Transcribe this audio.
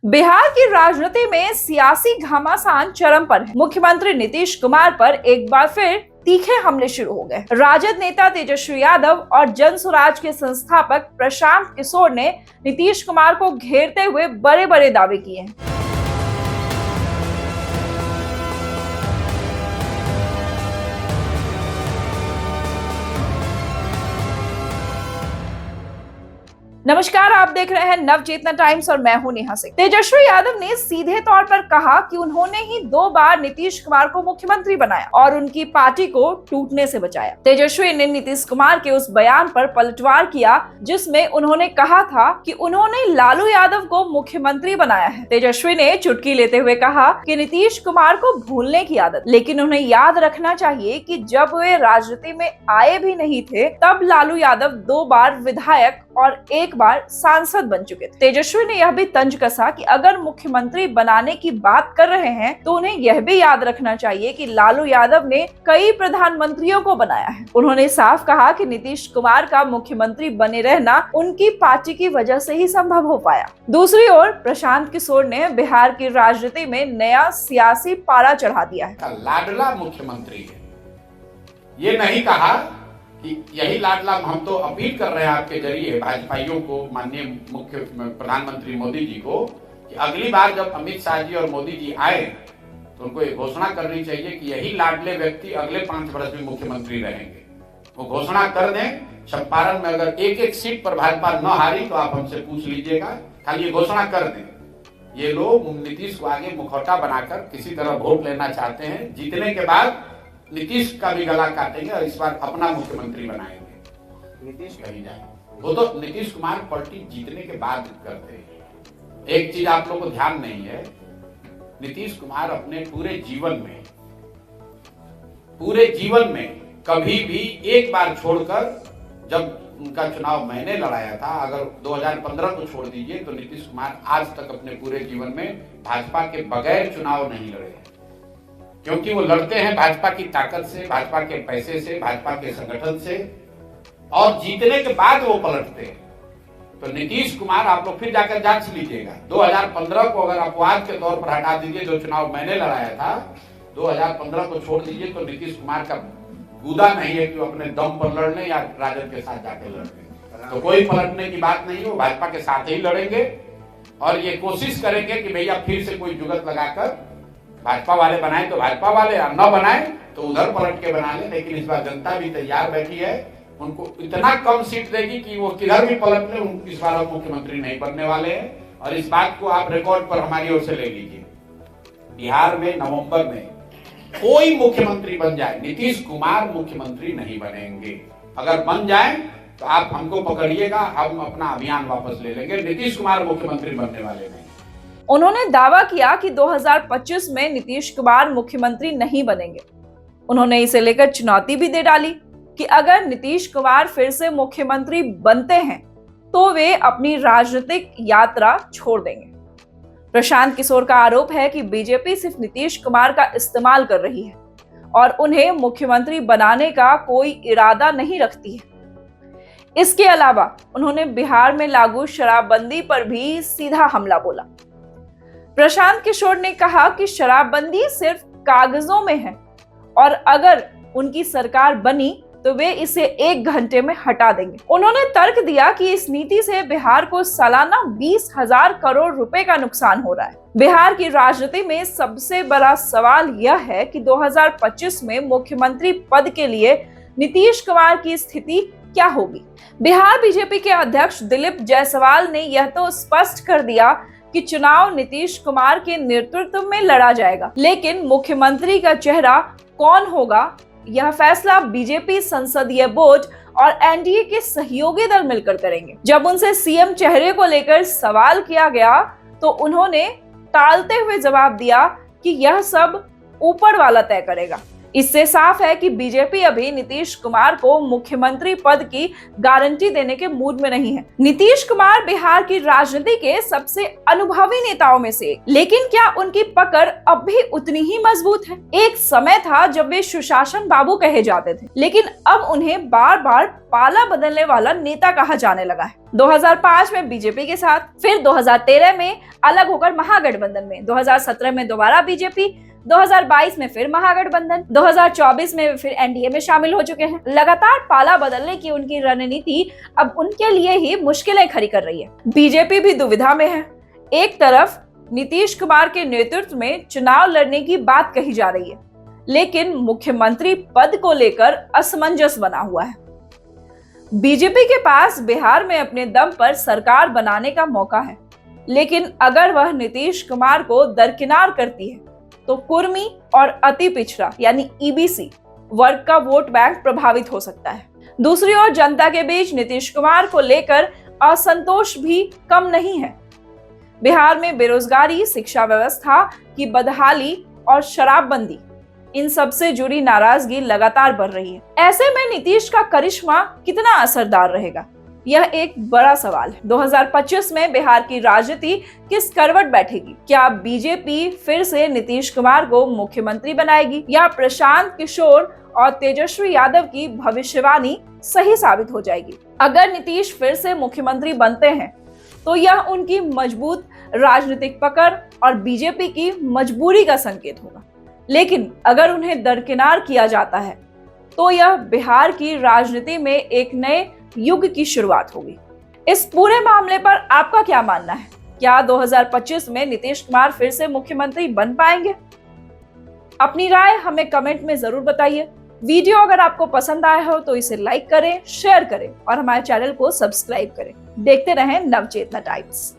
बिहार की राजनीति में सियासी घमासान चरम पर है। मुख्यमंत्री नीतीश कुमार पर एक बार फिर तीखे हमले शुरू हो गए। राजद नेता तेजस्वी यादव और जन स्वराज के संस्थापक प्रशांत किशोर ने नीतीश कुमार को घेरते हुए बड़े बड़े दावे किए हैं। नमस्कार, आप देख रहे हैं नवचेतना टाइम्स और मैं हूं नेहा सिंह। तेजस्वी यादव ने सीधे तौर पर कहा कि उन्होंने ही 2 बार नीतीश कुमार को मुख्यमंत्री बनाया और उनकी पार्टी को टूटने से बचाया। तेजस्वी ने नीतीश कुमार के उस बयान पर पलटवार किया जिसमें उन्होंने कहा था कि उन्होंने लालू यादव को मुख्यमंत्री बनाया है। तेजस्वी ने चुटकी लेते हुए कहा कि नीतीश कुमार को भूलने की आदत, लेकिन उन्हें याद रखना चाहिए कि जब वे राजनीति में आए भी नहीं थे तब लालू यादव 2 बार विधायक और 1 बार सांसद बन चुके थे। तेजस्वी ने यह भी तंज कसा कि अगर मुख्यमंत्री बनाने की बात कर रहे हैं तो उन्हें यह भी याद रखना चाहिए कि लालू यादव ने कई प्रधानमंत्रियों को बनाया है। उन्होंने साफ कहा कि नीतीश कुमार का मुख्यमंत्री बने रहना उनकी पार्टी की वजह से ही संभव हो पाया। दूसरी ओर प्रशांत किशोर ने बिहार की राजनीति में नया सियासी पारा चढ़ा दिया है। लाडला मुख्यमंत्री है, ये नहीं कहा कि यही लाडला। हम तो अपील कर रहे हैं आपके जरिए भाजपाइयों को, माननीय मुख्य प्रधानमंत्री मोदी जी को, कि अगली बार जब अमित शाह जी और मोदी जी आए तो उनको ये घोषणा करनी चाहिए कि यही लाडले व्यक्ति अगले 5 वर्ष में मुख्यमंत्री रहेंगे। वो घोषणा कर दें। चंपारण में अगर एक सीट पर भाजपा न हारी तो आप हमसे पूछ लीजिएगा, खाली ये घोषणा कर दें। ये लोग नीतीश को आगे मुखौटा बनाकर किसी तरह वोट लेना चाहते हैं। जीतने के बाद नीतीश का भी गला काटेंगे और इस बार अपना मुख्यमंत्री बनाएंगे। नीतीश कहीं जाए, वो तो नीतीश कुमार पार्टी जीतने के बाद करते हैं। एक चीज आप लोगों को ध्यान नहीं है, नीतीश कुमार अपने पूरे जीवन में कभी भी एक बार छोड़कर, जब उनका चुनाव मैंने लड़ाया था, अगर 2015 को छोड़ दीजिए तो नीतीश कुमार आज तक अपने पूरे जीवन में भाजपा के बगैर चुनाव नहीं लड़े हैं। क्योंकि वो लड़ते हैं भाजपा की ताकत से, भाजपा के पैसे से, भाजपा के संगठन से, और जीतने के बाद वो पलटते हैं। तो नीतीश कुमार, आप लोग फिर जाकर जांच लीजिएगा, 2015 को अगर अपवाद के तौर पर हटा दीजिए, जो चुनाव मैंने लड़ाया था 2015 को छोड़ दीजिए, तो नीतीश कुमार का गुदा नहीं है कि वो अपने दम पर लड़ने या राजद के साथ जाके लड़ने। तो कोई पलटने की बात नहीं है, वो भाजपा के साथ ही लड़ेंगे और ये कोशिश करेंगे कि भैया फिर से कोई जुगत लगाकर भाजपा वाले बनाए तो भाजपा वाले, और न बनाए तो उधर पलट के बना ले। लेकिन इस बार जनता भी तैयार बैठी है, उनको इतना कम सीट देगी कि वो किधर भी पलट ले, इस बार अब मुख्यमंत्री नहीं बनने वाले हैं। और इस बात को आप रिकॉर्ड पर हमारी ओर से ले लीजिए। बिहार में नवंबर में कोई मुख्यमंत्री बन जाए, नीतीश कुमार मुख्यमंत्री नहीं बनेंगे। अगर बन जाए तो आप हमको पकड़िएगा, हम अपना अभियान वापस ले लेंगे। नीतीश कुमार मुख्यमंत्री बनने वाले नहीं। उन्होंने दावा किया कि 2025 में नीतीश कुमार मुख्यमंत्री नहीं बनेंगे। उन्होंने इसे लेकर चुनौती भी दे डाली कि अगर नीतीश कुमार फिर से मुख्यमंत्री बनते हैं तो वे अपनी राजनीतिक यात्रा छोड़ देंगे। प्रशांत किशोर का आरोप है कि बीजेपी सिर्फ नीतीश कुमार का इस्तेमाल कर रही है और उन्हें मुख्यमंत्री बनाने का कोई इरादा नहीं रखती है। इसके अलावा उन्होंने बिहार में लागू शराबबंदी पर भी सीधा हमला बोला। प्रशांत किशोर ने कहा कि शराबबंदी सिर्फ कागजों में है और अगर उनकी सरकार बनी तो वे इसे 1 घंटे में हटा देंगे। उन्होंने तर्क दिया कि इस नीति से बिहार को सालाना 20,000 करोड़ रुपए का नुकसान हो रहा है। बिहार की राजनीति में सबसे बड़ा सवाल यह है कि 2025 में मुख्यमंत्री पद के लिए नीतीश कुमार की स्थिति क्या होगी। बिहार बीजेपी के अध्यक्ष दिलीप जायसवाल ने यह तो स्पष्ट कर दिया कि चुनाव नीतीश कुमार के नेतृत्व में लड़ा जाएगा, लेकिन मुख्यमंत्री का चेहरा कौन होगा यह फैसला बीजेपी संसदीय बोर्ड और एनडीए के सहयोगी दल मिलकर करेंगे। जब उनसे सीएम चेहरे को लेकर सवाल किया गया तो उन्होंने टालते हुए जवाब दिया कि यह सब ऊपर वाला तय करेगा। इससे साफ है कि बीजेपी अभी नीतीश कुमार को मुख्यमंत्री पद की गारंटी देने के मूड में नहीं है। नीतीश कुमार बिहार की राजनीति के सबसे अनुभवी नेताओं में से एक, लेकिन क्या उनकी पकड़ अब भी उतनी ही मजबूत है? एक समय था जब वे सुशासन बाबू कहे जाते थे, लेकिन अब उन्हें बार बार पाला बदलने वाला नेता कहा जाने लगा है। 2005 में बीजेपी के साथ, फिर 2013 में अलग होकर महागठबंधन में, 2017 में दोबारा बीजेपी, 2022 में फिर महागठबंधन, 2024 में फिर एनडीए में शामिल हो चुके हैं। लगातार पाला बदलने की उनकी रणनीति अब उनके लिए ही मुश्किलें खड़ी कर रही है। बीजेपी भी दुविधा में है। एक तरफ नीतीश कुमार के नेतृत्व में चुनाव लड़ने की बात कही जा रही है, लेकिन मुख्यमंत्री पद को लेकर असमंजस बना हुआ है। बीजेपी के पास बिहार में अपने दम पर सरकार बनाने का मौका है, लेकिन अगर वह नीतीश कुमार को दरकिनार करती है तो कुर्मी और अति पिछड़ा यानी ईबीसी वर्ग का वोट बैंक प्रभावित हो सकता है। दूसरी ओर जनता के बीच नीतीश कुमार को लेकर असंतोष भी कम नहीं है। बिहार में बेरोजगारी, शिक्षा व्यवस्था की बदहाली और शराबबंदी, इन सब से जुड़ी नाराजगी लगातार बढ़ रही है। ऐसे में नीतीश का करिश्मा कितना असरदार रहेगा, यह एक बड़ा सवाल है। 2025 में बिहार की राजनीति किस करवट बैठेगी? क्या बीजेपी फिर से नीतीश कुमार को मुख्यमंत्री बनाएगी, या प्रशांत किशोर और तेजस्वी यादव की भविष्यवाणी सही साबित हो जाएगी? अगर नीतीश फिर से मुख्यमंत्री बनते हैं तो यह उनकी मजबूत राजनीतिक पकड़ और बीजेपी की मजबूरी का संकेत होगा। लेकिन अगर उन्हें दरकिनार किया जाता है तो यह बिहार की राजनीति में एक नए युग की शुरुआत होगी। इस पूरे मामले पर आपका क्या मानना है? क्या 2025 में नीतीश कुमार फिर से मुख्यमंत्री बन पाएंगे? अपनी राय हमें कमेंट में जरूर बताइए। वीडियो अगर आपको पसंद आया हो तो इसे लाइक करें, शेयर करें और हमारे चैनल को सब्सक्राइब करें। देखते रहें नवचेतना टाइम्स।